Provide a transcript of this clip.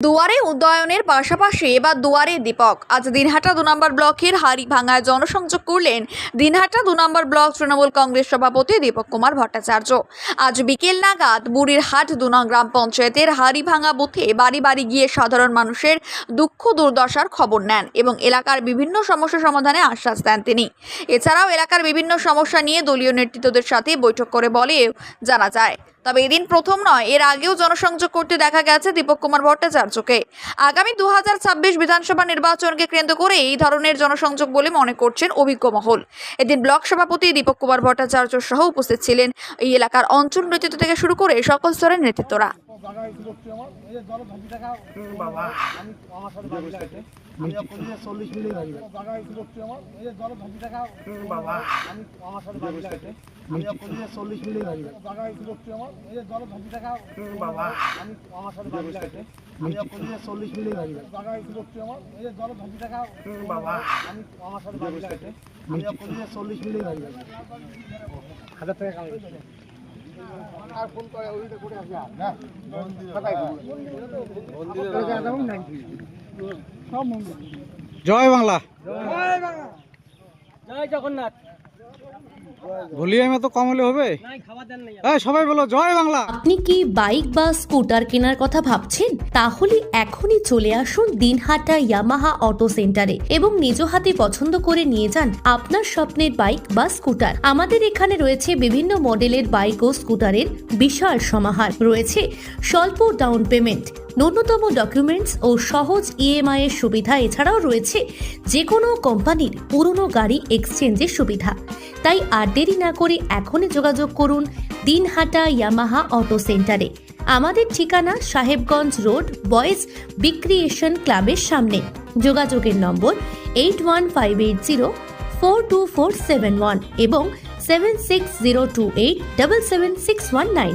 দুয়ারে উন্নয়নের পাশাপাশি এবার দুয়ারে দীপক। আজ দিনহাটা 2 নম্বর ব্লকের হাড়িভাঙায় জনসংযোগ করলেন দিনহাটা 2 নম্বর ব্লক তৃণমূল কংগ্রেস সভাপতি দীপক কুমার ভট্টাচার্য। আজ বিকেল নাগাদ বুড়িরহাট 2 নং গ্রাম পঞ্চায়েতের হাড়িভাঙা বুথে বাড়ি বাড়ি গিয়ে সাধারণ মানুষের দুঃখ দুর্দশার খবর নেন এবং এলাকার বিভিন্ন সমস্যা সমাধানে আশ্বাস দেন তিনি। এছাড়াও এলাকার বিভিন্ন সমস্যা নিয়ে দলীয় নেতৃত্বদের সাথে বৈঠক করে বলে জানা যায়। তবে এদিন প্রথম নয়, এর আগেও জনসংযোগ করতে দেখা গেছে দীপক কুমার ভট্টাচার্যকে। আগামী 2026 বিধানসভা নির্বাচনকে কেন্দ্র করে এই ধরনের জনসংযোগ বলে মনে করছেন অভিজ্ঞ মহল। এদিন ব্লক সভাপতি দীপক কুমার ভট্টাচার্য সহ উপস্থিত ছিলেন এই এলাকার অঞ্চল নেতৃত্ব থেকে শুরু করে সকল স্তরের নেতৃত্বরা। জয় বাংলা, জয় জগন্নাথ। ভলিউম এত কম হলে হবে? সবাই বলো জয় বাংলা। আপনি কি বাইক বা স্কুটার কেনার কথা ভাবছেন? তাহলে এখনই চলে আসুন দিনহাটা ইয়ামাহা অটো সেন্টারে এবং নিজ হাতে পছন্দ করে নিয়ে যান আপনার স্বপ্নের বাইক বা স্কুটার। আমাদের এখানে রয়েছে বিভিন্ন মডেলের বাইক ও স্কুটারের বিশাল সমাহার। রয়েছে স্বল্প ডাউন পেমেন্ট, ন্যূনতম ডকুমেন্টস ও সহজ ইএমআই এর সুবিধা। এছাড়াও রয়েছে যে কোনো কোম্পানির পুরনো গাড়ি এক্সচেঞ্জের সুবিধা। তাই আর দেরি না করে এখনই যোগাযোগ করুন দিনহাটা ইয়ামাহা অটো সেন্টারে। আমাদের ঠিকানা সাহেবগঞ্জ রোড, বয়েজ বিক্রিয়েশন ক্লাবের সামনে। যোগাযোগের নম্বর 8158042471 এবং 7602877619।